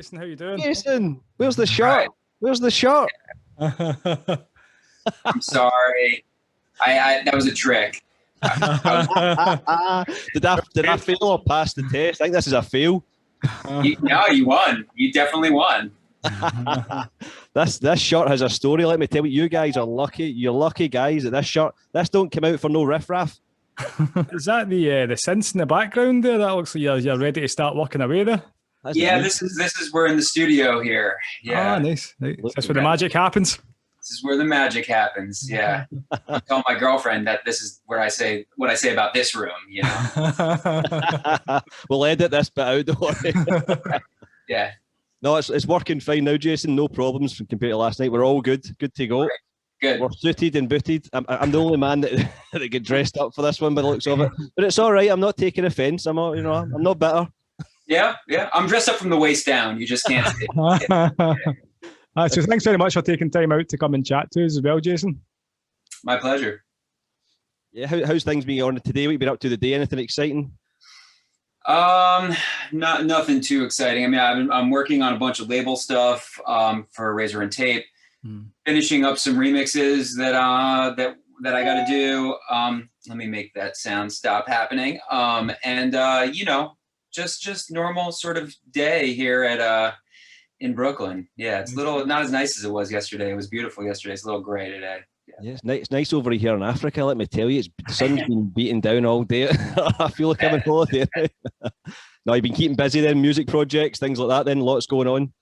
Jason, how you doing? Jason, where's the shirt? Where's the shirt? I'm sorry. I that was a trick. Did I fail or pass the test? I think this is a fail. No, you won. You definitely won. This shirt has a story. Let me tell you, you guys are lucky. You're lucky guys that this shirt. This don't come out for no riffraff. Is that the synths in the background there? That looks like you're ready to start working away there. This is we're in the studio here. Yeah. Nice. That's where the magic happens. This is where the magic happens. Yeah. I tell my girlfriend that this is where I say what I say about this room, you know. We'll edit this bit out, don't worry. Yeah. No, it's working fine now, Jason. No problems compared to last night. We're all good. Good to go. Right. Good. We're suited and booted. I'm the only man that get dressed up for this one by the looks of it. But it's all right. I'm not taking offence. I'm not bitter. Yeah. I'm dressed up from the waist down. You just can't see it. So thanks very much for taking time out to come and chat to us as well, Jason. My pleasure. Yeah, how's things been on today? What you been up to today? Anything exciting? Nothing too exciting. I mean, I'm working on a bunch of label stuff for Razor and Tape, finishing up some remixes that I got to do. Let me make that sound stop happening. Just normal sort of day here at in Brooklyn. Yeah, it's a little not as nice as it was yesterday. It was beautiful yesterday. It's a little gray today. Yeah, it's nice over here in Africa. Let me tell you, the sun's been beating down all day. I feel like I'm on holiday. No, you've been keeping busy then, music projects, things like that. Then lots going on.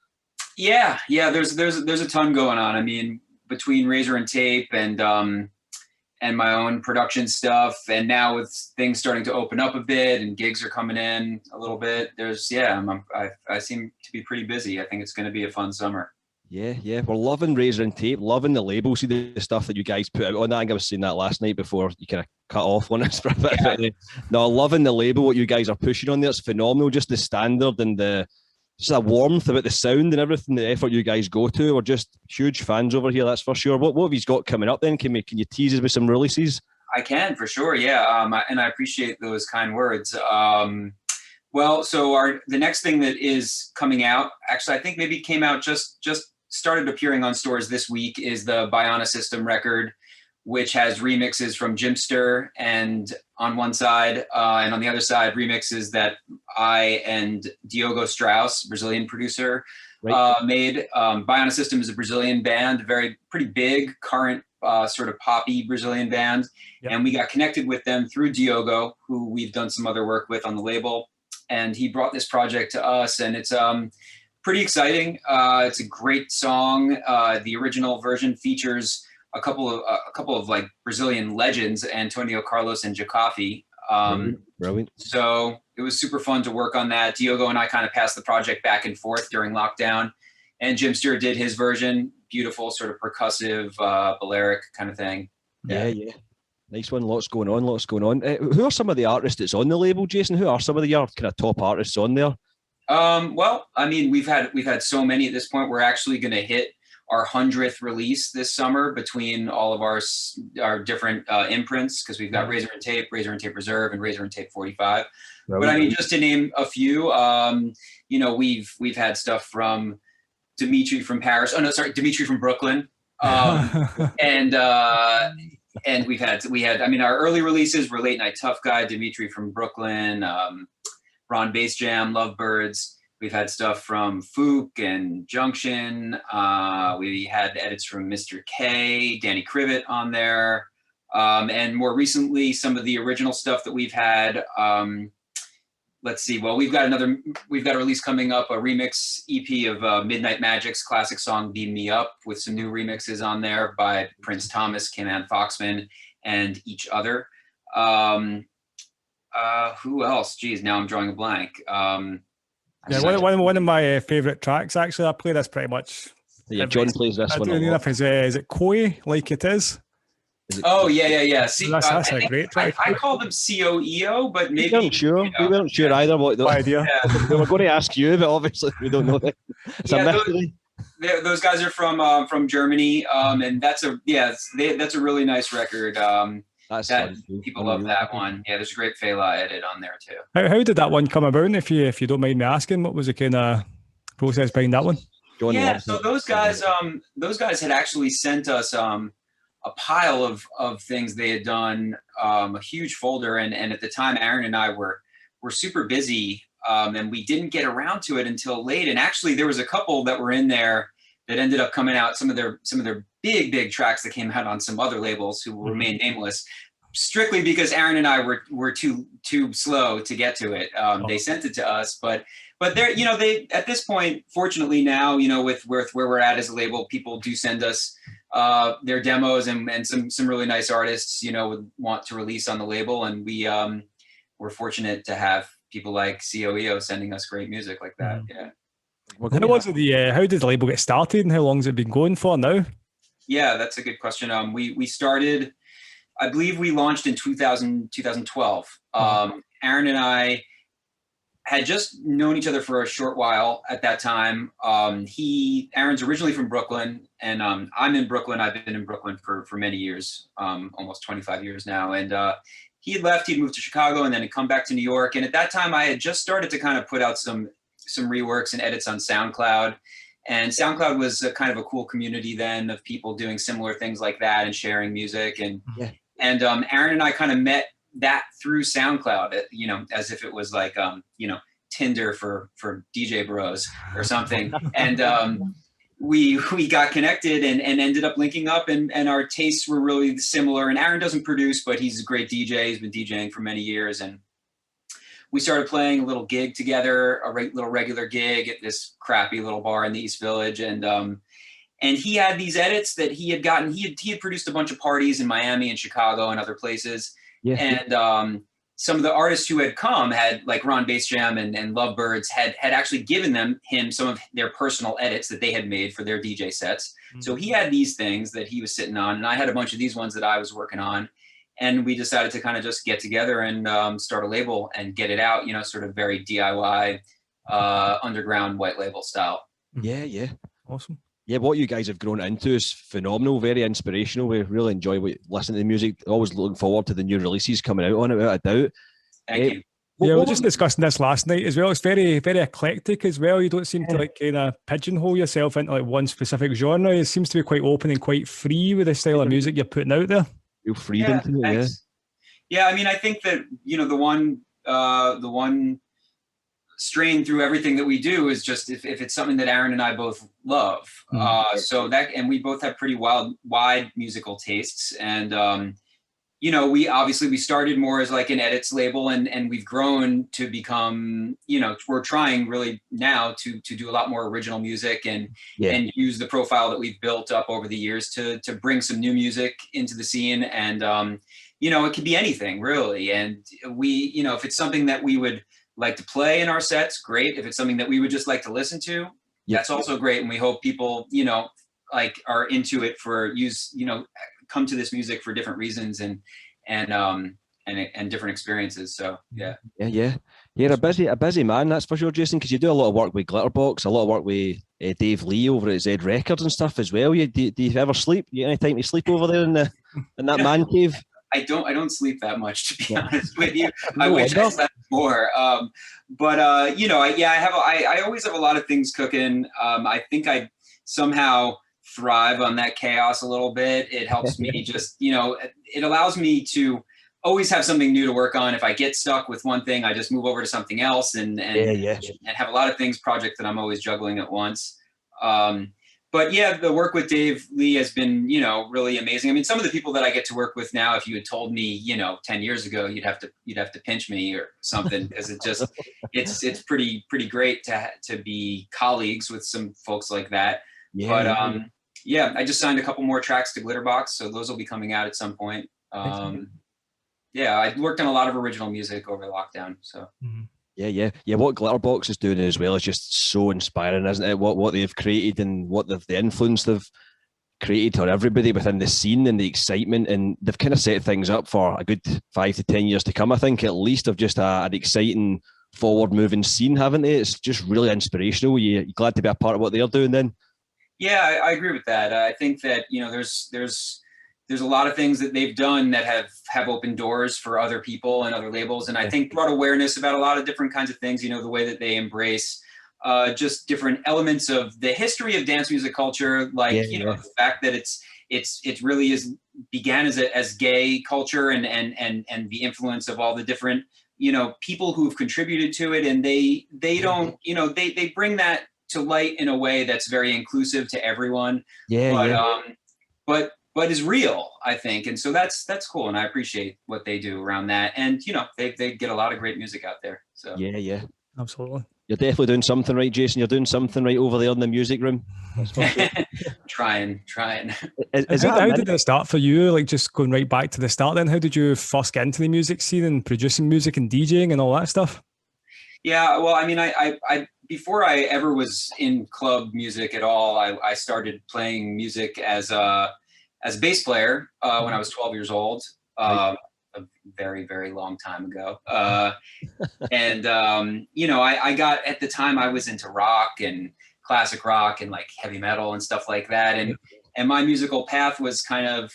Yeah. There's a ton going on. I mean, between Razor and Tape and my own production stuff, and now with things starting to open up a bit and gigs are coming in a little bit. I seem to be pretty busy. I think it's going to be a fun summer. Yeah, we're loving Razor and Tape, loving the label. See the stuff that you guys put out on that. I think I was saying that last night before you kind of cut off on us for a bit. Yeah. No, loving the label, what you guys are pushing on there. It's phenomenal. Just the standard and just a warmth about the sound and everything, the effort you guys go to. We're just huge fans over here, that's for sure. What have you got coming up then? Can you tease us with some releases? I can, for sure, yeah. And I appreciate those kind words. Well, so the next thing that is coming out, actually, I think maybe came out just started appearing on stores this week, is the Biona System record, which has remixes from Jimster and on one side, and on the other side, remixes that I and Diogo Strauss, Brazilian producer, made. Biona System is a Brazilian band, pretty big, current sort of poppy Brazilian band. Yep. And we got connected with them through Diogo, who we've done some other work with on the label. And he brought this project to us, and it's pretty exciting. It's a great song. The original version features a couple of like Brazilian legends, Antonio Carlos and Jacafi. Brilliant. So it was super fun to work on that. Diogo and I kind of passed the project back and forth during lockdown, and Jimster did his version. Beautiful, sort of percussive, Balearic kind of thing. Yeah. Nice one. Lots going on. Who are some of the artists that's on the label, Jason? Who are some of your kind of top artists on there? Well, I mean, we've had so many at this point. We're actually going to hit our 100th release this summer between all of our different imprints, because we've got Razor and Tape Reserve, and Razor and Tape 45. Right. But I mean, just to name a few, we've had stuff from Dimitri from Paris. Oh no, sorry, Dimitri from Brooklyn. And we had. I mean, our early releases were Late Night Tough Guy, Dimitri from Brooklyn. Ron Bass Jam, Lovebirds. We've had stuff from Fook and Junction. We had edits from Mr. K, Danny Krivet on there. And more recently, some of the original stuff that we've had. Let's see. Well, we've got a release coming up, a remix EP of Midnight Magic's classic song "Beam Me Up" with some new remixes on there by Prince Thomas, Kim Ann Foxman, and each other. Who else? Geez, now I'm drawing a blank. One of my favorite tracks, actually. I play this pretty much. Yeah, John plays this one. Is it Koi, Like It Is? Oh, yeah. See, that's a great track. I call them COEO, but maybe... We weren't sure either. What no idea. Yeah. We were going to ask you, but obviously we don't know that. It's a mystery. Those guys are from Germany, and that's a really nice record. People love that one. Yeah, there's a great Fela edit on there too. How did that one come about? If you don't mind me asking, what was the kind of process behind that one? John Yeah, loves so it. those guys had actually sent us a pile of things they had done, a huge folder, and at the time Aaron and I were super busy, and we didn't get around to it until late. And actually there was a couple that were in there that ended up coming out, some of their big tracks that came out on some other labels who will remain nameless, strictly because Aaron and I were too slow to get to it. They sent it to us, but they're, they, at this point, fortunately now, with where we're at as a label, people do send us their demos, and some really nice artists, would want to release on the label. And we're fortunate to have people like COEO sending us great music like that. Yeah. How did the label get started, and how long has it been going for now? Yeah, that's a good question. We started, I believe we launched in 2012. Aaron and I had just known each other for a short while at that time. Aaron's originally from Brooklyn, and I'm in Brooklyn. I've been in Brooklyn for many years, almost 25 years now. And he had left, he'd moved to Chicago, and then he'd come back to New York. And at that time I had just started to kind of put out some reworks and edits on SoundCloud. And SoundCloud was a kind of a cool community then of people doing similar things like that and sharing music. And Aaron and I kind of met that through SoundCloud, as if it was like, Tinder for DJ bros or something. And we got connected and ended up linking up, and our tastes were really similar. And Aaron doesn't produce, but he's a great DJ. He's been DJing for many years. And we started playing a little gig together, a little regular gig at this crappy little bar in the East Village. And he had these edits that he had gotten. He had produced a bunch of parties in Miami and Chicago and other places. Yeah. And some of the artists who had come had, like Ron Bass Jam and Lovebirds, had actually given him some of their personal edits that they had made for their DJ sets. So he had these things that he was sitting on, and I had a bunch of these ones that I was working on. And we decided to kind of just get together and start a label and get it out, sort of very DIY, underground white label style. Yeah. Awesome. Yeah, what you guys have grown into is phenomenal, very inspirational. We really enjoy listening to the music. Always looking forward to the new releases coming out on it, without a doubt. Thank you. Yeah, we were just discussing this last night as well. It's very, very eclectic as well. You don't seem to kind of pigeonhole yourself into like one specific genre. It seems to be quite open and quite free with the style of music you're putting out there. Real freedom to it, yeah. I mean, I think that the one strain through everything that we do is just if it's something that Aaron and I both love. So that, and we both have pretty wide musical tastes, and we started more as like an edits label, and we've grown to become, we're trying really now to do a lot more original music and use the profile that we've built up over the years to bring some new music into the scene. And, it could be anything really. And we, if it's something that we would like to play in our sets, great. If it's something that we would just like to listen to, that's also great. And we hope people, are into it come to this music for different reasons and different experiences. So yeah. You're a busy man, that's for sure, Jason, because you do a lot of work with Glitterbox, a lot of work with Dave Lee over at Z Records and stuff as well. Do you ever sleep? You any time to sleep over there in that man cave? I don't sleep that much, to be honest with you. I wish I slept more. I always have a lot of things cooking. I think I somehow thrive on that chaos a little bit. It helps me just, it allows me to always have something new to work on. If I get stuck with one thing, I just move over to something else and have a lot of projects that I'm always juggling at once. But yeah, the work with Dave Lee has been, really amazing. I mean, some of the people that I get to work with now, if you had told me, 10 years ago, you'd have to pinch me or something, because it's pretty great to be colleagues with some folks like that. But I just signed a couple more tracks to Glitterbox, so those will be coming out at some point. I worked on a lot of original music over lockdown. So. Yeah. What Glitterbox is doing as well is just so inspiring, isn't it? What they've created and the influence they've created for everybody within the scene and the excitement, and they've kind of set things up for a good 5 to 10 years to come. I think at least of just an exciting, forward-moving scene, haven't they? It's just really inspirational. You're glad to be a part of what they're doing then? Yeah, I agree with that. I think that there's a lot of things that they've done that have opened doors for other people and other labels, and I think brought awareness about a lot of different kinds of things. The way that they embrace just different elements of the history of dance music culture, like the fact that it really began as gay culture, and the influence of all the different people who've contributed to it, and they don't they bring that to light in a way that's very inclusive to everyone. But is real, I think, and so that's cool, and I appreciate what they do around that, and they get a lot of great music out there. So absolutely. You're definitely doing something right, Jason. You're doing something right over there in the music room. Trying. How did it start for you? Like, just going right back to the start then, how did you first get into the music scene and producing music and DJing and all that stuff? Yeah, well, I mean, I before I ever was in club music at all, I started playing music as a bass player when I was 12 years old. A very, very long time ago. And, I got, at the time I was into rock and classic rock and like heavy metal and stuff like that. And my musical path was kind of,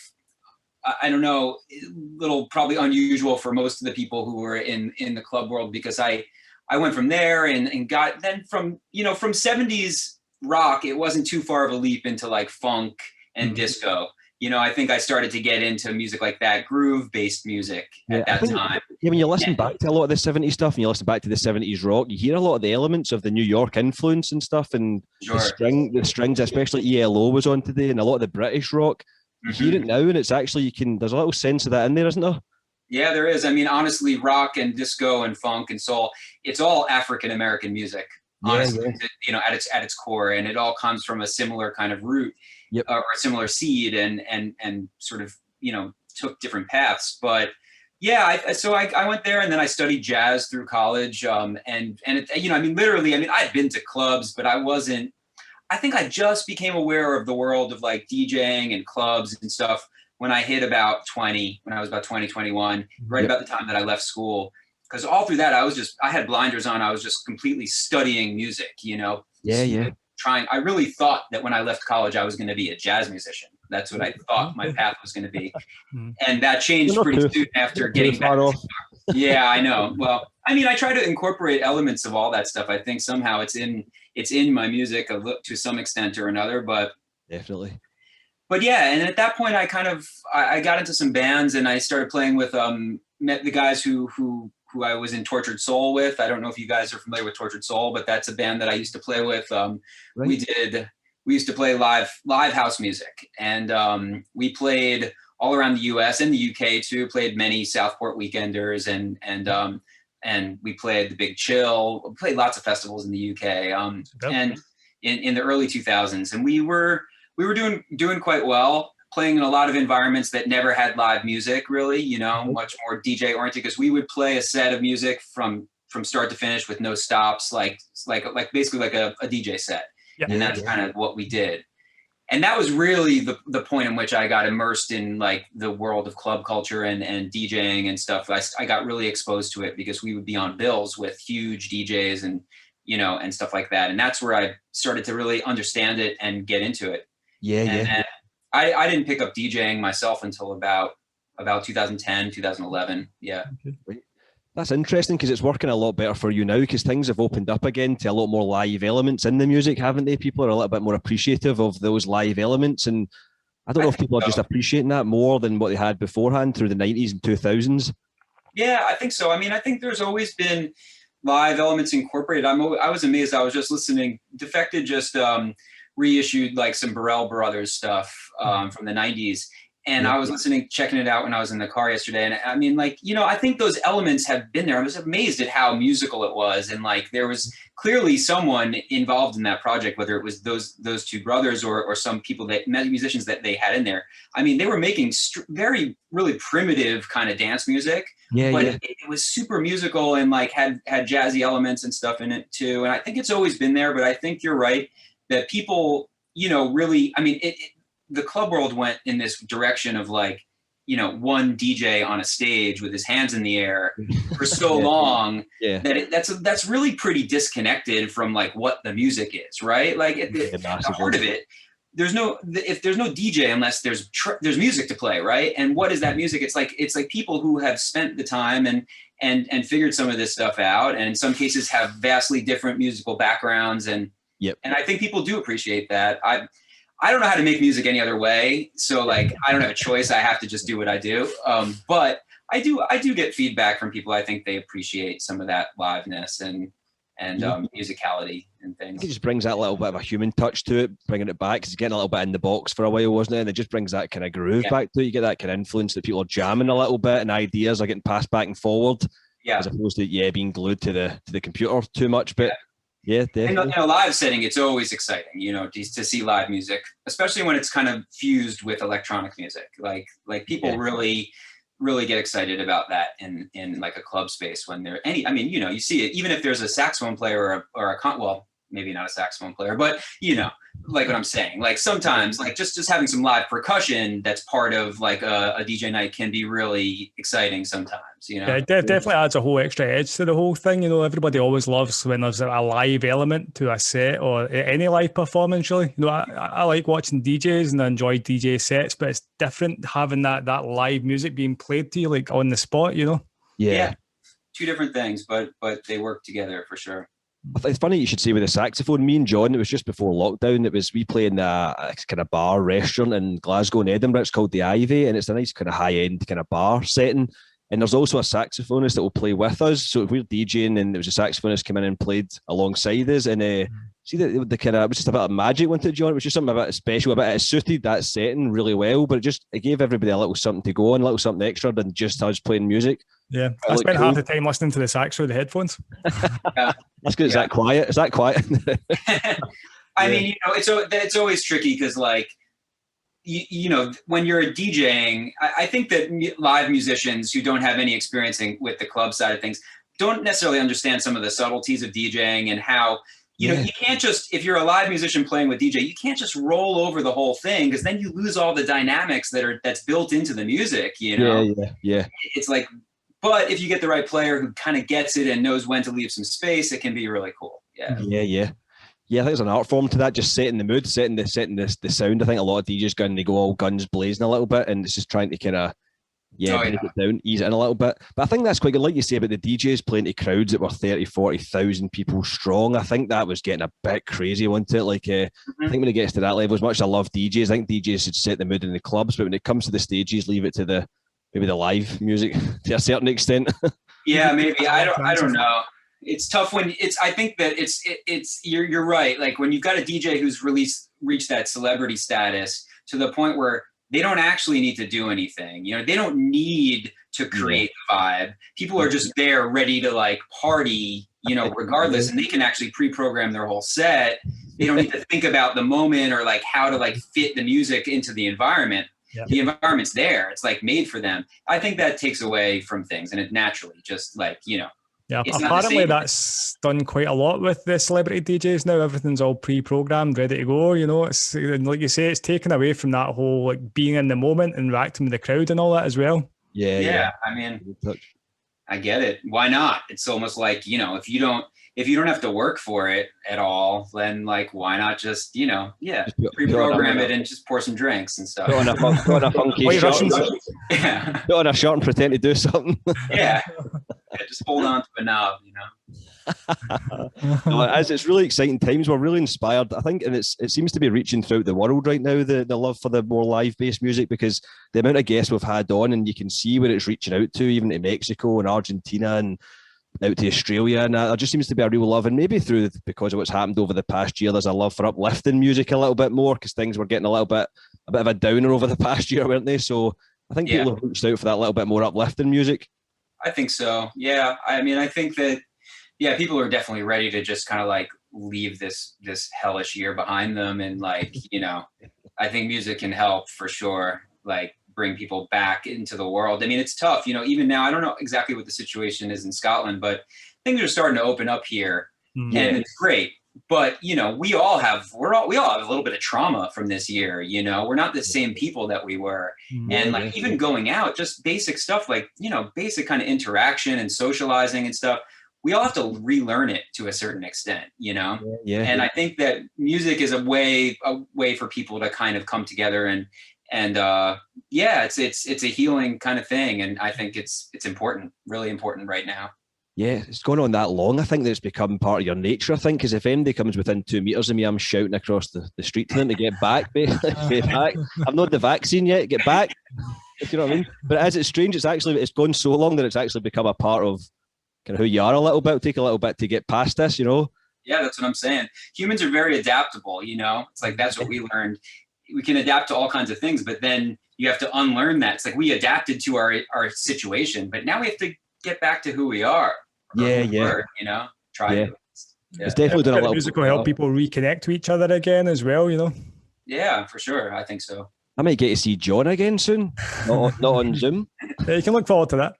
I don't know, a little probably unusual for most of the people who were in the club world, because I went from there and got, then from 70s rock, it wasn't too far of a leap into like funk and disco. I think I started to get into music like that, groove-based music at that time. Yeah, when you listen back to a lot of the 70s stuff and you listen back to the 70s rock, you hear a lot of the elements of the New York influence and stuff, and the strings, especially ELO was on today, and a lot of the British rock. You hear it now, and it's actually, there's a little sense of that in there, isn't there? Yeah, there is. I mean, honestly, rock and disco and funk and soul, it's all African-American music, honestly, at its core, and it all comes from a similar kind of root. Or a similar seed, and sort of took different paths. But so I went there, and then I studied jazz through college. And literally, I'd been to clubs, but I think I just became aware of the world of like DJing and clubs and stuff when I hit about 20, when I was about 20, 21, right about the time that I left school. Because all through that, I had blinders on. I was just completely studying music, I really thought that when I left college, I was going to be a jazz musician. That's what I thought my path was going to be. And that changed pretty soon after getting back. Yeah, I know. Well, I try to incorporate elements of all that stuff. I think somehow it's in my music to some extent or another, but definitely. But yeah, and at that point, I got into some bands, and I started playing with met the guys who I was in Tortured Soul with. I don't know if you guys are familiar with Tortured Soul, but that's a band that I used to play with. We used to play live house music, and we played all around the U.S. and the UK too. Played many Southport Weekenders, and we played the Big Chill. We played lots of festivals in the UK, and in the early 2000s, and we were doing quite well, playing in a lot of environments that never had live music, really, much more DJ oriented, because we would play a set of music from start to finish with no stops, like basically like a DJ set. And that's kind of what we did. And that was really the point in which I got immersed in like the world of club culture and DJing and stuff. I got really exposed to it because we would be on bills with huge DJs and stuff like that. And that's where I started to really understand it and get into it. And I didn't pick up DJing myself until about 2010, 2011. Yeah. That's interesting, because it's working a lot better for you now, because things have opened up again to a lot more live elements in the music, haven't they? People are a little bit more appreciative of those live elements. And I don't know if people are just appreciating that more than what they had beforehand through the 90s and 2000s. Yeah, I think so. I think there's always been live elements incorporated. I was amazed. I was just listening. Defected just reissued like some Burrell Brothers stuff from the 90s. And I was checking it out when I was in the car yesterday. And I think those elements have been there. I was amazed at how musical it was. And like, there was clearly someone involved in that project, whether it was those two brothers or some people musicians that they had in there. They were making very, really primitive kind of dance music, but it was super musical and like had jazzy elements and stuff in it too. And I think it's always been there, but I think you're right that people, really, the club world went in this direction of like, one DJ on a stage with his hands in the air for so long that that's really pretty disconnected from like what the music is, right? Like at the heart of it, there's no DJ unless there's music to play, right? And what is that music? It's like people who have spent the time and figured some of this stuff out, and in some cases have vastly different musical backgrounds, and and I think people do appreciate that. I don't know how to make music any other way, so like I don't have a choice. I have to just do what I do. But I do get feedback from people. I think they appreciate some of that liveness and musicality and things. It just brings that little bit of a human touch to it, bringing it back. Because it's getting a little bit in the box for a while, wasn't it? And it just brings that kind of groove back to it. You get that kind of influence that people are jamming a little bit, and ideas are getting passed back and forward. As opposed to being glued to the computer too much. But definitely. In a live setting, it's always exciting, to see live music, especially when it's kind of fused with electronic music. Like people really get excited about that in like a club space when they're you see it, even if there's a saxophone player or a maybe not a saxophone player, but like what I'm saying, like sometimes like just having some live percussion that's part of like a DJ night can be really exciting sometimes, Yeah, it definitely adds a whole extra edge to the whole thing. Everybody always loves when there's a live element to a set or any live performance, really. I like watching DJs and I enjoy DJ sets, but it's different having that live music being played to you like on the spot, Yeah. Two different things, but they work together for sure. It's funny you should say with the saxophone. Me and John, it was just before lockdown. We play in a kind of bar restaurant in Glasgow and Edinburgh. It's called the Ivy, and it's a nice kind of high end kind of bar setting. And there's also a saxophonist that will play with us. So if we're DJing and there was a saxophonist come in and played alongside us, and see the kind of, it was just a bit of magic, wasn't it, John? It was just something a bit special, it suited that setting really well, but it gave everybody a little something to go on, a little something extra than just us playing music. Yeah, I spent half the time listening to the sax through the headphones. That's good. Is that quiet? Is that quiet? I mean, it's always tricky because like, when you're DJing, I think that live musicians who don't have any experience with the club side of things don't necessarily understand some of the subtleties of DJing and how, you can't just, if you're a live musician playing with DJ, you can't just roll over the whole thing because then you lose all the dynamics that's built into the music, Yeah. It's like, but if you get the right player who kind of gets it and knows when to leave some space, it can be really cool. Yeah, I think there's an art form to that, just setting the mood, setting the sound. I think a lot of DJs go and they go all guns blazing a little bit, and it's just trying to kind of break it down, ease it in a little bit. But I think that's quite good. Like you say about the DJs playing to crowds that were 30, 40,000 people strong, I think that was getting a bit crazy, wasn't it? Like, I think when it gets to that level, as much as I love DJs, I think DJs should set the mood in the clubs, but when it comes to the stages, leave it to maybe the live music to a certain extent. Yeah, maybe. I don't know. It's tough when I think that you're right. Like when you've got a DJ who's reached that celebrity status to the point where they don't actually need to do anything. They don't need to create the vibe. People are just there ready to like party, regardless, and they can actually pre-program their whole set. They don't need to think about the moment or like how to like fit the music into the environment. Yep. The environment's there. It's like made for them. I think that takes away from things, and it naturally just like, Yeah, apparently that's done quite a lot with the celebrity DJs now. Everything's all pre-programmed, ready to go. It's like you say, it's taken away from that whole like being in the moment, interacting with the crowd and all that as well. Yeah. I mean, I get it. Why not? It's almost like, if you don't have to work for it at all, then like, why not just, pre-program it and just pour some drinks and stuff. Put on a funky shirt. Put on a shirt and pretend to do something. Yeah, just hold on to a knob, It's really exciting times. We're really inspired, I think, and it seems to be reaching throughout the world right now, the love for the more live-based music, because the amount of guests we've had on, and you can see where it's reaching out to, even to Mexico and Argentina and out to Australia, and there just seems to be a real love, and maybe because of what's happened over the past year, there's a love for uplifting music a little bit more, because things were getting a bit of a downer over the past year, weren't they? So I think people have reached out for that little bit more uplifting music. I think so. Yeah. I mean, I think that, people are definitely ready to just kind of like leave this hellish year behind them. And like, I think music can help for sure. Like bring people back into the world. I mean, it's tough, even now, I don't know exactly what the situation is in Scotland, but things are starting to open up here and it's great. But, we all have a little bit of trauma from this year, we're not the same people that we were. And like, even going out, just basic stuff like, basic kind of interaction and socializing and stuff, we all have to relearn it to a certain extent, And I think that music is a way for people to kind of come together yeah, it's a healing kind of thing, and I think it's important, really important right now. Yeah, it's gone on that long. I think that it's become part of your nature. I think because if anybody comes within 2 meters of me, I'm shouting across the street to them to get back, get back. I've not the vaccine yet. Get back. If you know what I mean. But as it's strange, it's gone so long that it's actually become a part of kind of who you are a little bit. It'll take a little bit to get past this, you know. Yeah, that's what I'm saying. Humans are very adaptable. You know, it's like that's what we learned. We can adapt to all kinds of things, but then you have to unlearn that. It's like we adapted to our situation, but now we have to get back to who we are. Yeah. You know, try it. Yeah. It's definitely done a little. Music will help people reconnect to each other again as well, you know. Yeah, for sure. I think so. I might get to see John again soon. Not on Zoom. Yeah, you can look forward to that.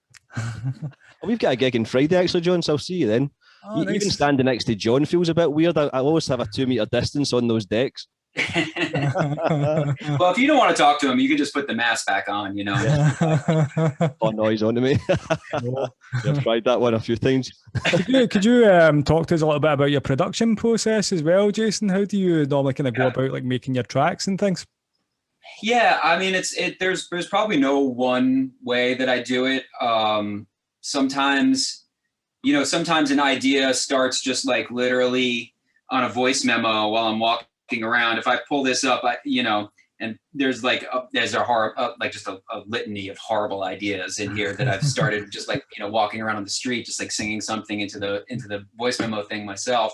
We've got a gig on Friday actually, John. So I'll see you then. Oh, nice. Even standing next to John feels a bit weird. I always have a 2 meter distance on those decks. Well, if you don't want to talk to him, you can just put the mask back on, you know. Oh no, he's on to me. I've tried that one a few times. Could you talk to us a little bit about your production process as well, Jason? How do you normally kind of go about like making your tracks and things? Yeah, I mean, there's probably no one way that I do it. Sometimes an idea starts just like literally on a voice memo while I'm walking around. If I pull this up, and there's like a litany of horrible ideas in here that I've started just like, walking around on the street, just like singing something into the voice memo thing myself.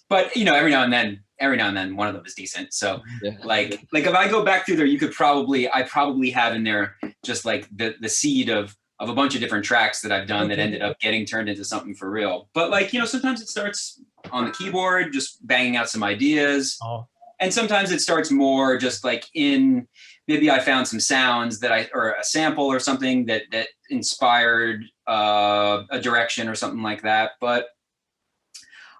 But every now and then one of them is decent. So like if I go back through there, I probably have in there just like the seed of a bunch of different tracks that I've done that ended up getting turned into something for real. But like, sometimes it starts on the keyboard, just banging out some ideas. Oh. And sometimes it starts more just like maybe I found some sounds or a sample or something that inspired a direction or something like that. But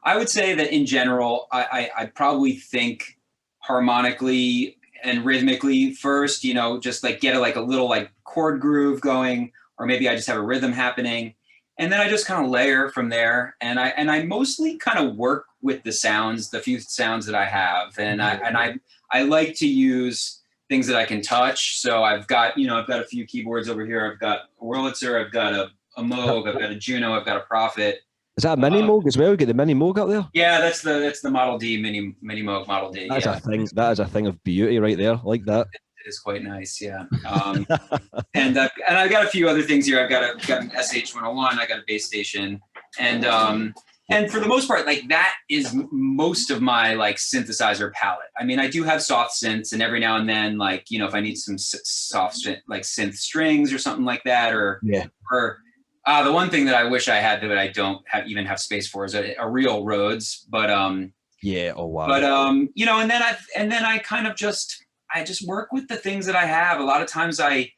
I would say that in general, I probably think harmonically and rhythmically first, just like get a little like chord groove going, or maybe I just have a rhythm happening. And then I just kind of layer from there. And I mostly kind of work with the few sounds that I have. And I like to use things that I can touch. So I've got a few keyboards over here. I've got a Wurlitzer, I've got a Moog, I've got a Juno, I've got a Prophet. Is that a mini Moog as well? You get the mini Moog up there? Yeah, that's the Model D mini Moog Model D. That's a thing. That is a thing of beauty right there. I like that. It is quite nice, yeah. And I've got a few other things here. I've got an SH-101. I got a bass station, and for the most part, like that is most of my like synthesizer palette. I mean, I do have soft synths, and every now and then, like if I need some soft like synth strings or something like that, or the one thing that I wish I had that I don't even have space for is a real Rhodes. But yeah, oh wow. But and then I kind of just work with the things that I have. A lot of times I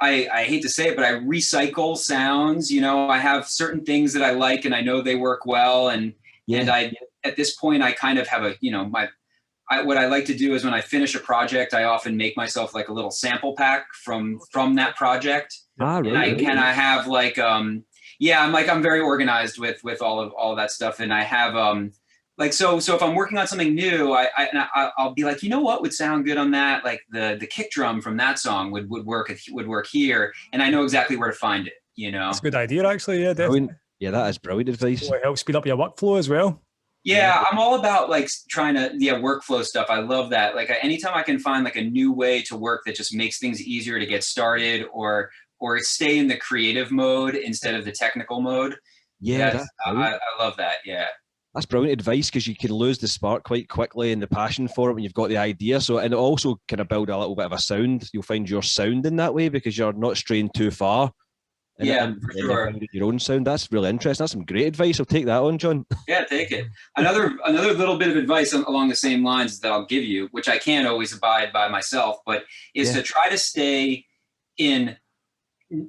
hate to say it, but I recycle sounds. I have certain things that I like and I know they work well. And I, at this point, I kind of have what I like to do is when I finish a project, I often make myself like a little sample pack from that project. Really? And I have like, I'm very organized with all of that stuff. And I have, so if I'm working on something new, I'll be like, what would sound good on that? Like the kick drum from that song would work here, and I know exactly where to find it. That's a good idea, actually. Yeah, definitely. Yeah, that is brilliant advice. It helps speed up your workflow as well. Yeah, I'm all about like trying to workflow stuff. I love that. Like anytime I can find like a new way to work that just makes things easier to get started, or stay in the creative mode instead of the technical mode. Yeah, I love that. Yeah. That's brilliant advice, because you can lose the spark quite quickly and the passion for it when you've got the idea. So, and it also kind of build a little bit of a sound. You'll find your sound in that way because you're not straying too far. And for sure. Your own sound. That's really interesting. That's some great advice. I'll take that on, John. Yeah, take it. Another little bit of advice along the same lines that I'll give you, which I can't always abide by myself, but is to try to stay in,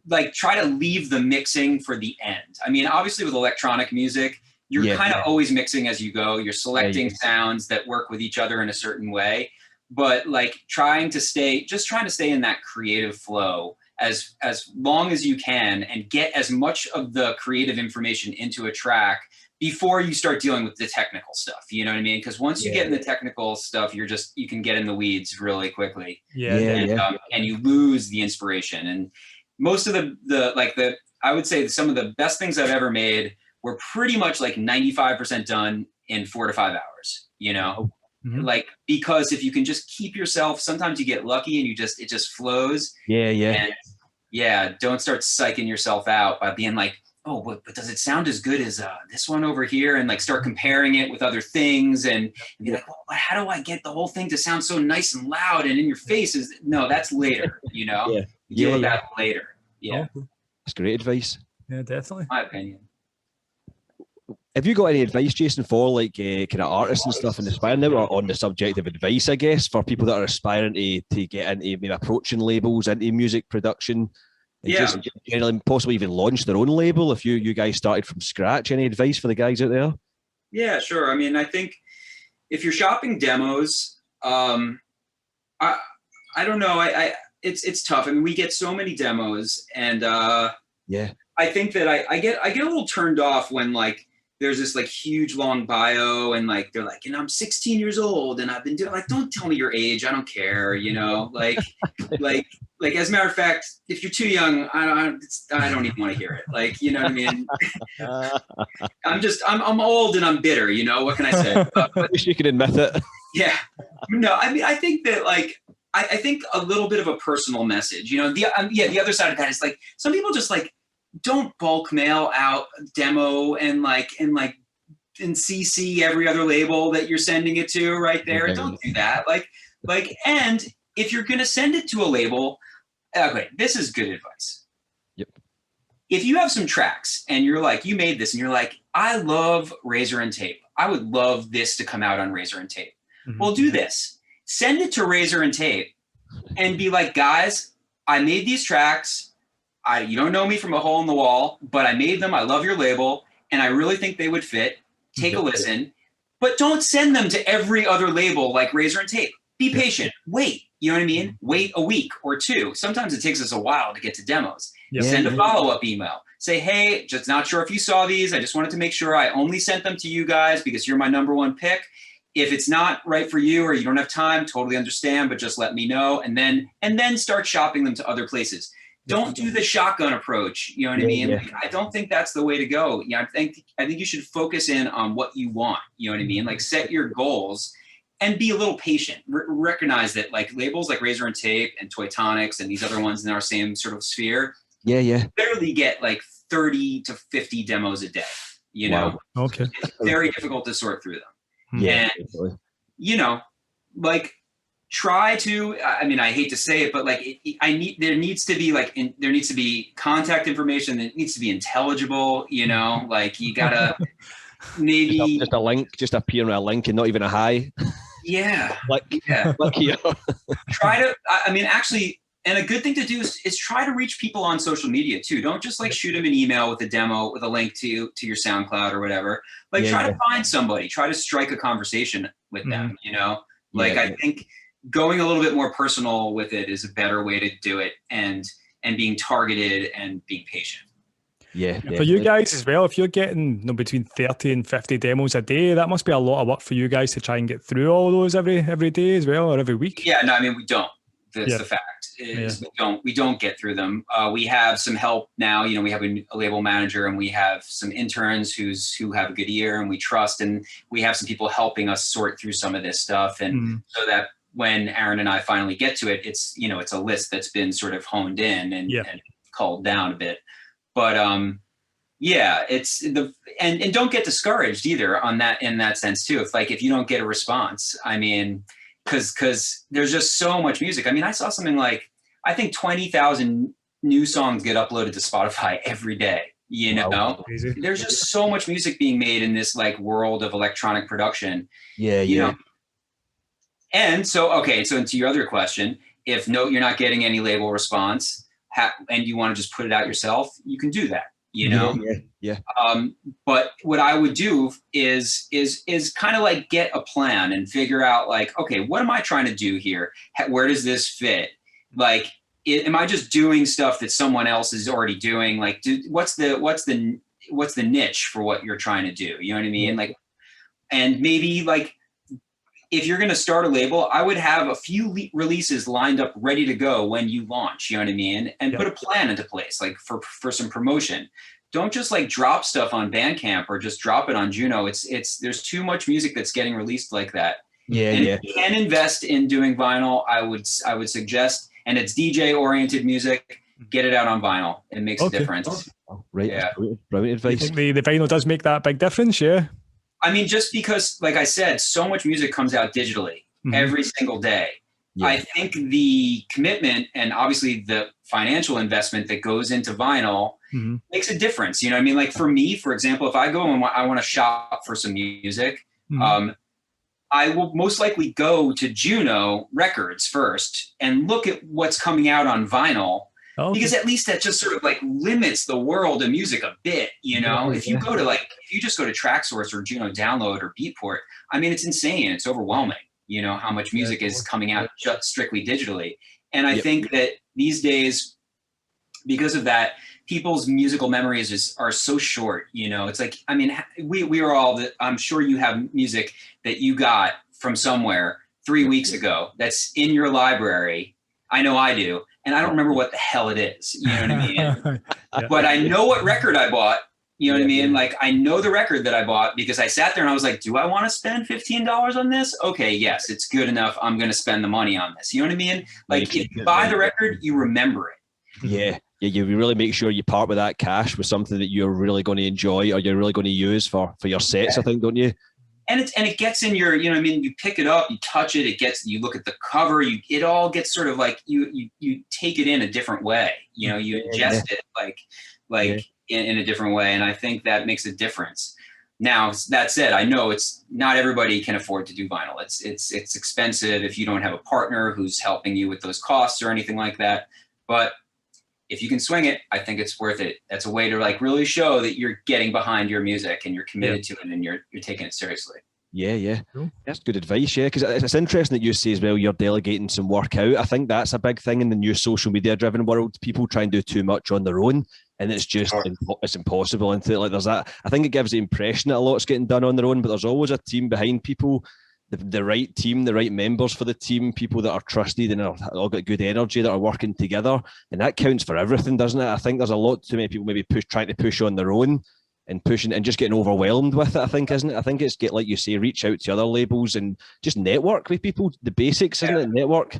like, try to leave the mixing for the end. I mean, obviously with electronic music, you're kind of always mixing as you go. You're selecting sounds that work with each other in a certain way, but like trying to stay in that creative flow as long as you can and get as much of the creative information into a track before you start dealing with the technical stuff. You know what I mean? Because once you get in the technical stuff, you can get in the weeds really quickly. And you lose the inspiration. And most of I would say some of the best things I've ever made were pretty much like 95% done in 4 to 5 hours, you know? Like, because if you can just keep yourself, sometimes you get lucky and it just flows. And don't start psyching yourself out by being like, oh, but does it sound as good as this one over here? And like start comparing it with other things and be like, well, how do I get the whole thing to sound so nice and loud and in your face? No, that's later, you know? Deal with that later. That's great advice. Yeah, definitely. My opinion. Have you got any advice, Jason, for like kind of artists and stuff and aspiring now, or on the subject of advice, I guess, for people that are aspiring to get into maybe approaching labels, into music production, and just generally possibly even launch their own label if you guys started from scratch? Any advice for the guys out there? Yeah, sure. I mean, I think if you're shopping demos, I don't know. It's tough. I mean, we get so many demos, and I think that I get a little turned off when like there's this like huge long bio and like they're like, I'm 16 years old and I've been doing, like, don't tell me your age, I don't care, you know, like as a matter of fact, if you're too young, I don't even want to hear it, like, you know what I mean? I'm old and I'm bitter, you know, what can I say? But, I wish you could admit it. Yeah, no, I mean, I think that like I think a little bit of a personal message, you know, the other side of that is like some people just like don't bulk mail out demo and CC every other label that you're sending it to right there. Don't do that. Like, and if you're going to send it to a label, okay, this is good advice. Yep. If you have some tracks and you're like, you made this and you're like, I love Razor and Tape. I would love this to come out on Razor and Tape. Well, do this. Send it to Razor and Tape and be like, guys, I made these tracks. You don't know me from a hole in the wall, but I made them. I love your label, and I really think they would fit. Take a listen, but don't send them to every other label like Razor and Tape. Be patient. Wait. You know what I mean? Wait a week or two. Sometimes it takes us a while to get to demos. Send a follow-up email. Say, hey, just not sure if you saw these. I just wanted to make sure I only sent them to you guys because you're my #1 pick. If it's not right for you or you don't have time, totally understand, but just let me know. And then start shopping them to other places. Don't do the shotgun approach. You know what I mean? Like, I don't think that's the way to go. I think you should focus in on what you want. You know what I mean? Like, set your goals and be a little patient. Recognize that like labels like Razor and Tape and Toytonics and these other ones in our same sort of sphere, literally get like 30 to 50 demos a day. You know, okay, it's very difficult to sort through them. Yeah, and you know, like. Try to, I mean, I hate to say it, but like there needs to be contact information that needs to be intelligible, you know, like you gotta maybe just a link, just appear with a link and not even a hi. Like here. Try to, I mean, actually, and a good thing to do is try to reach people on social media too. Don't just like shoot them an email with a demo with a link to your SoundCloud or whatever. Like try to find somebody, try to strike a conversation with them, you know, like I think going a little bit more personal with it is a better way to do it, and being targeted and being patient. For you guys as well, if you're getting between 30 and 50 demos a day, that must be a lot of work for you guys to try and get through all those every day as well, or every week. Yeah, no, I mean, we don't. That's the fact. We don't get through them. We have some help now. You know, we have a label manager and we have some interns who have a good ear and we trust, and we have some people helping us sort through some of this stuff, and so that when Aaron and I finally get to it, it's a list that's been sort of honed in and culled down a bit. But it's and don't get discouraged either on that, in that sense too. If you don't get a response, I mean, because there's just so much music. I mean, I saw something like, I think 20,000 new songs get uploaded to Spotify every day. You know, there's just so much music being made in this like world of electronic production. You know? And so, so to your other question, if you're not getting any label response and you want to just put it out yourself, you can do that, you know? But what I would do is kind of like get a plan and figure out like, okay, what am I trying to do here? Where does this fit? Like, am I just doing stuff that someone else is already doing? Like, what's the niche for what you're trying to do? You know what I mean? Like, and maybe like, if you're going to start a label, I would have a few releases lined up ready to go when you launch, you know what I mean? And put a plan into place, like for some promotion. Don't just like drop stuff on Bandcamp or just drop it on Juno. There's too much music that's getting released like that. And if you can invest in doing vinyl, I would suggest, and it's DJ oriented music, get it out on vinyl. It makes a difference. Right. Yeah. Brilliant advice. You think the vinyl does make that big difference, yeah? I mean, just because, like I said, so much music comes out digitally every single day. Yeah. I think the commitment and obviously the financial investment that goes into vinyl makes a difference. You know what I mean? Like for me, for example, if I go and I want to shop for some music, I will most likely go to Juno Records first and look at what's coming out on vinyl. Because at least that just sort of like limits the world of music a bit, you know. If you go to if you just go to TrackSource or Juno Download or Beatport, I mean, it's insane. It's overwhelming, you know, how much music is coming out just strictly digitally. And I think that these days, because of that, people's musical memories are so short, you know. It's like, I mean, we are all I'm sure you have music that you got from somewhere 3 weeks ago that's in your library. I know I do. And I don't remember what the hell it is, you know what I mean? But I know what record I bought, you know what I mean? Like, I know the record that I bought because I sat there and I was like, do I want to spend $15 on this? Okay, yes, it's good enough. I'm going to spend the money on this. You know what I mean? Like, if you buy the record, you remember it. Yeah, you really make sure you part with that cash with something that you're really going to enjoy or you're really going to use for your sets, I think, don't you? And it gets in your, you know what I mean? You pick it up, you touch it, you look at the cover, it all gets sort of like, you take it in a different way, you know, you ingest it in a different way. And I think that makes a difference. Now, that said, I know not everybody can afford to do vinyl. It's expensive if you don't have a partner who's helping you with those costs or anything like that. But if you can swing it, I think it's worth it. That's a way to like really show that you're getting behind your music and you're committed to it and you're taking it seriously. Yeah. Cool. That's good advice, yeah, because it's interesting that you say as well you're delegating some work out. I think that's a big thing in the new social media driven world. People try and do too much on their own and it's just it's impossible. And like there's that, I think it gives the impression that a lot's getting done on their own, but there's always a team behind people, the right team, the right members for the team, people that are trusted and are all got good energy that are working together, and that counts for everything, doesn't it? I think there's a lot too many people maybe trying to push on their own and pushing and just getting overwhelmed with it, I think, isn't it? I think it's like you say, reach out to other labels and just network with people, the basics, isn't it? Network.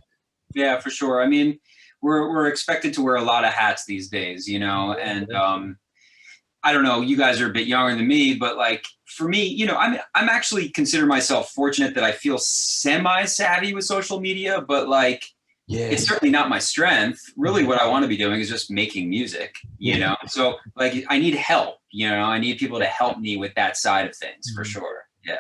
Yeah, for sure. I mean, we're expected to wear a lot of hats these days, you know, and I don't know, you guys are a bit younger than me, but like for me, you know, I'm actually consider myself fortunate that I feel semi-savvy with social media, but like it's certainly not my strength. Really what I want to be doing is just making music, you know? So like I need help, you know, I need people to help me with that side of things for sure. Yeah.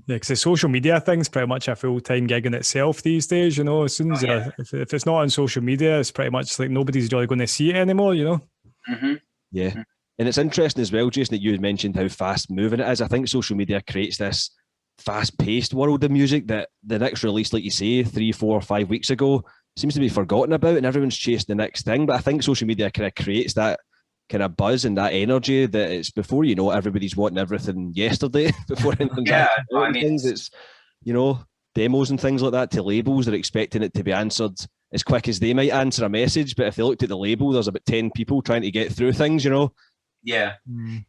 Yeah, because the social media thing's pretty much a full-time gig in itself these days, you know. As soon as if it's not on social media, it's pretty much like nobody's really going to see it anymore, you know. Yeah. And it's interesting as well, Jason, that you had mentioned how fast moving it is. I think social media creates this fast-paced world of music that the next release, like you say, 3, 4, 5 weeks ago, seems to be forgotten about and everyone's chasing the next thing. But I think social media kind of creates that kind of buzz and that energy that it's before you know everybody's wanting everything yesterday before anything's I mean, it's, you know, demos and things like that to labels. They're expecting it to be answered as quick as they might answer a message. But if they looked at the label, there's about 10 people trying to get through things, you know. Yeah,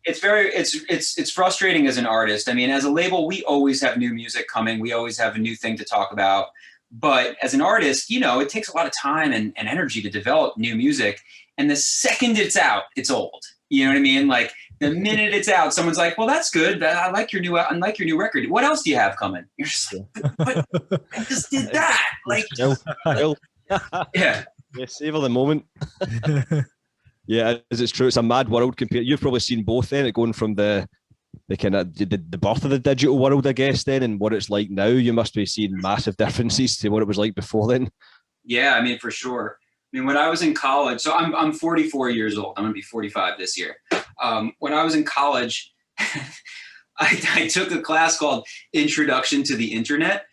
it's frustrating as an artist. I mean, as a label, we always have new music coming. We always have a new thing to talk about. But as an artist, you know, it takes a lot of time and energy to develop new music. And the second it's out, it's old. You know what I mean? Like the minute it's out, someone's like, "Well, that's good. I like your new record. What else do you have coming?" You're just like, "But I just did that." Like, yeah, savor the moment. Yeah, as it's true, it's a mad world compared. You've probably seen both then, it going from the kind of the birth of the digital world, I guess, then, and what it's like now. You must be seeing massive differences to what it was like before then. Yeah, I mean, for sure. I mean, when I was in college, so I'm 44 years old. I'm going to be 45 this year. When I was in college, I took a class called Introduction to the Internet,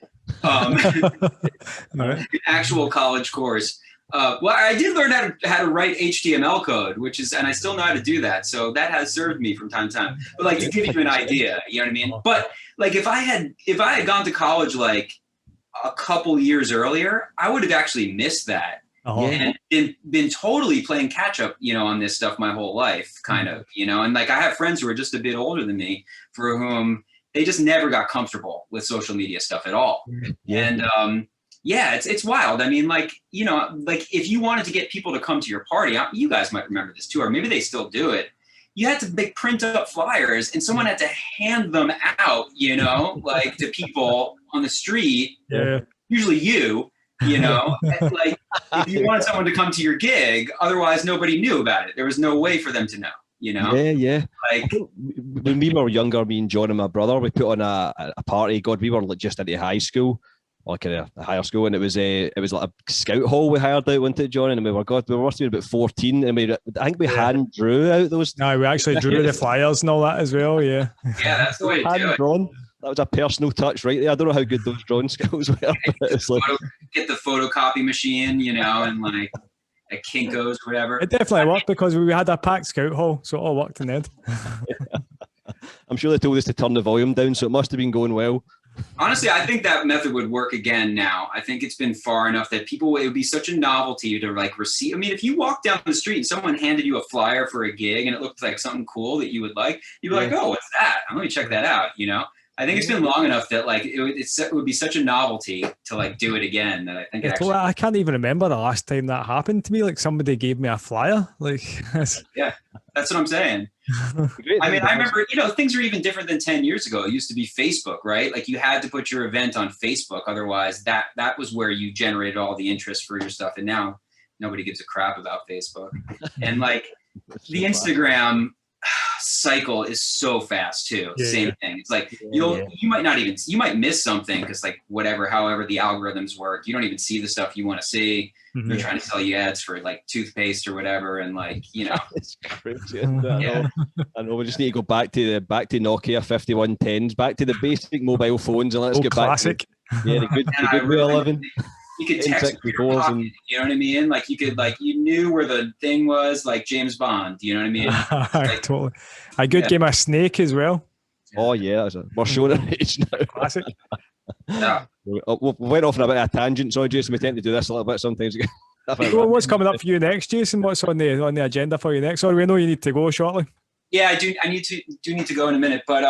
an actual college course. Well, I did learn how to write HTML code, and I still know how to do that. So that has served me from time to time. But like to give you an idea, you know what I mean? But like if I had gone to college like a couple years earlier, I would have actually missed that. And been totally playing catch up, on this stuff my whole life, kind of, and like I have friends who are just a bit older than me for whom they just never got comfortable with social media stuff at all. And it's wild. I mean, like, like if you wanted to get people to come to your party, you guys might remember this too, or maybe they still do it. You had to print up flyers and someone had to hand them out, like to people on the street, usually you. Like if you wanted someone to come to your gig, otherwise nobody knew about it. There was no way for them to know, Like when we were younger, me and John and my brother, we put on a party. God, we were like just into high school, like a higher school, and it was like a scout hall we hired out, went to John, and we must have been about 14, and I think we hand drew out those. No, we actually drew the flyers and all that as well. Yeah, that's the way to do it. Drawn. That was a personal touch right there. I don't know how good those drawing skills were. But it's like... Get the photocopy machine, and like at Kinko's or whatever. It definitely worked because we had a packed scout hall, so it all worked in the end. I'm sure they told us to turn the volume down, so it must have been going well. Honestly, I think that method would work again now. I think it's been far enough that it would be such a novelty to like receive. I mean, if you walk down the street and someone handed you a flyer for a gig and it looked like something cool that you would like, you'd be like, oh, what's that? Let me check that out, I think it's been long enough that like it would be such a novelty to like do it again that I think I can't even remember the last time that happened to me. Like somebody gave me a flyer. Like yeah, that's what I'm saying. I mean, I remember, things are even different than 10 years ago. It used to be Facebook, right? Like you had to put your event on Facebook. Otherwise that was where you generated all the interest for your stuff. And now nobody gives a crap about Facebook. And like the Instagram cycle is so fast too. Same thing. It's like you might miss something because like however the algorithms work, you don't even see the stuff you want to see. They're trying to sell you ads for like toothpaste or whatever, and like it's crazy. I know. We just need to go back to Nokia 5110s, back to the basic mobile phones, and let's get classic. Back to the good way of living. You could text your pocket, you know what I mean? Like you could, like you knew where the thing was, like James Bond. You know what I mean? Like, totally. A good game of Snake as well. Oh yeah, we're showing our age now. Classic. Yeah. We went off on a bit of a tangent. Sorry, Jason. We tend to do this a little bit sometimes. Well, what's coming up for you next, Jason? What's on the agenda for you next? Sorry, we know you need to go shortly. Yeah, I do. I need to go in a minute, but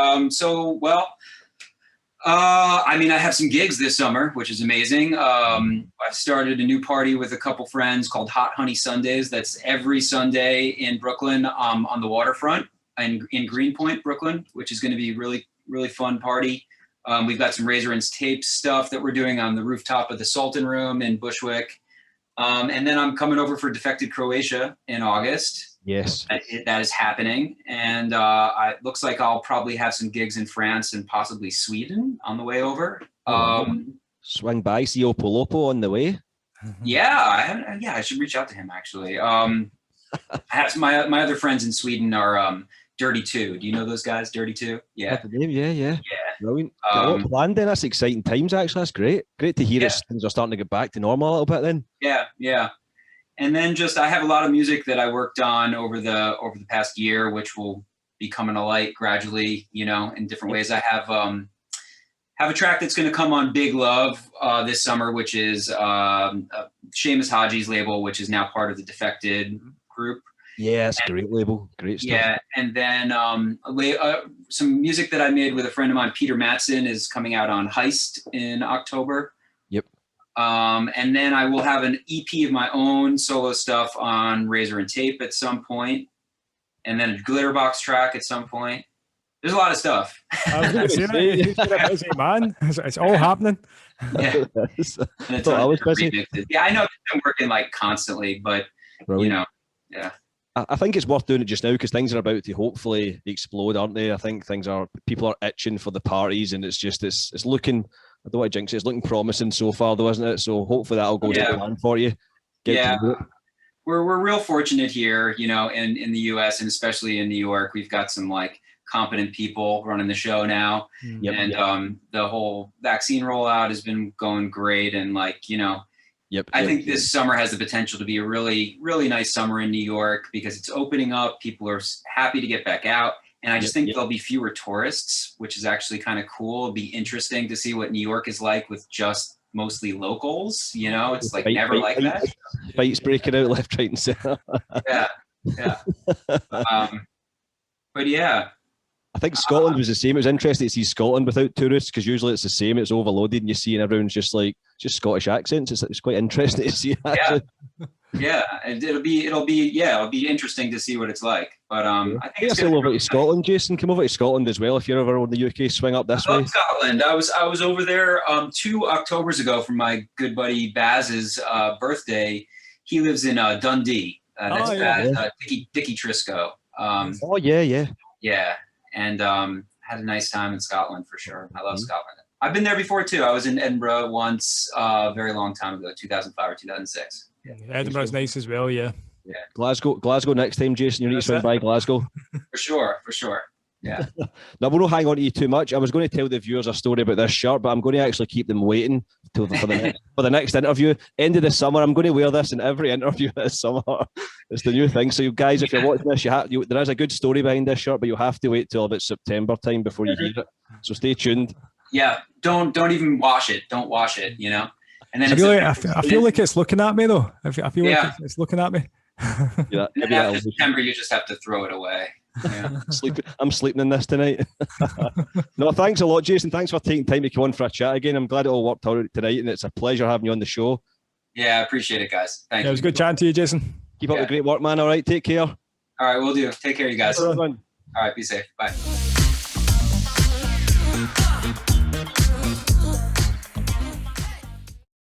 I mean, I have some gigs this summer, which is amazing. I've started a new party with a couple friends called Hot Honey Sundays. That's every Sunday in Brooklyn, on the waterfront in Greenpoint, Brooklyn, which is going to be really, really fun party. We've got some Razor and Tape stuff that we're doing on the rooftop of the Sultan Room in Bushwick. And then I'm coming over for Defected Croatia in August. Yes. That is happening. And it looks like I'll probably have some gigs in France and possibly Sweden on the way over. Swing by, see OPOLOPO on the way. Yeah, I should reach out to him actually. I have my other friends in Sweden are Dirty Two. Do you know those guys? Dirty Two? Yeah. Yeah. Brilliant. Got a lot planned then. That's exciting times actually. That's great. Great to hear things are starting to get back to normal a little bit then. Yeah. And then I have a lot of music that I worked on over the past year, which will be coming to light gradually, in different ways. I have a track that's going to come on Big Love this summer, which is Seamus Haji's label, which is now part of the Defected group. Yeah, it's a great label. Great stuff. Yeah, and then some music that I made with a friend of mine, Peter Mattson, is coming out on Heist in October. Yep. And then I will have an EP of my own solo stuff on Razor and Tape at some point, and then a Glitterbox track at some point. There's a lot of stuff. I was going to say that. You've been a busy man. It's all happening. Yeah. And I was busy. Yeah, I know I've been working like constantly, but Brilliant. Yeah. I think it's worth doing it just now because things are about to hopefully explode, aren't they? I think people are itching for the parties, and it's looking, I don't want to jinx it, it's looking promising so far though, isn't it? So hopefully that'll go to plan for you. We're real fortunate here, in the US and especially in New York. We've got some like competent people running the show now. The whole vaccine rollout has been going great, and like, Yep. I think this summer has the potential to be a really, really nice summer in New York because it's opening up. People are happy to get back out. And I just think there'll be fewer tourists, which is actually kind of cool. It'll be interesting to see what New York is like with just mostly locals. You know, it's like never like that. Fights breaking out left, right, and center. Yeah. But yeah. I think Scotland was the same. It was interesting to see Scotland without tourists because usually it's the same. It's overloaded and you see and everyone's just Scottish accents. It's quite interesting to see. Actually. Yeah, and it'll be interesting to see what it's like. But I think it's still over to Scotland, Jason. Come over to Scotland as well if you're ever in the UK. Swing up this way. Scotland. I was over there 2 Octobers ago for my good buddy Baz's birthday. He lives in Dundee. That's Baz, Dickie Trisco. Yeah, and had a nice time in Scotland for sure. I love Scotland. I've been there before too. I was in Edinburgh once, a very long time ago, 2005 or 2006. Yeah, Edinburgh's nice as well. Yeah. Glasgow next time, Jason. You need to swing by Glasgow. For sure. Yeah. Now, we won't hang on to you too much. I was going to tell the viewers a story about this shirt, but I'm going to actually keep them waiting for the next interview. End of the summer, I'm going to wear this in every interview this summer. It's the new thing. So, guys, if you're watching this, there is a good story behind this shirt, but you'll have to wait till about September time before you hear it. So stay tuned. Yeah, don't even wash it. Don't wash it, you know? And then I feel like it's looking at me, though. I feel like it's looking at me. And then after September, you just have to throw it away. Yeah. I'm sleeping in this tonight. No, thanks a lot, Jason. Thanks for taking time to come on for a chat again. I'm glad it all worked out tonight, and it's a pleasure having you on the show. Yeah, I appreciate it, guys. Thank you. It was good chatting to you, Jason. Keep up the great work, man. All right, take care. All right, we'll do. Take care, you guys. All right, be safe. Bye.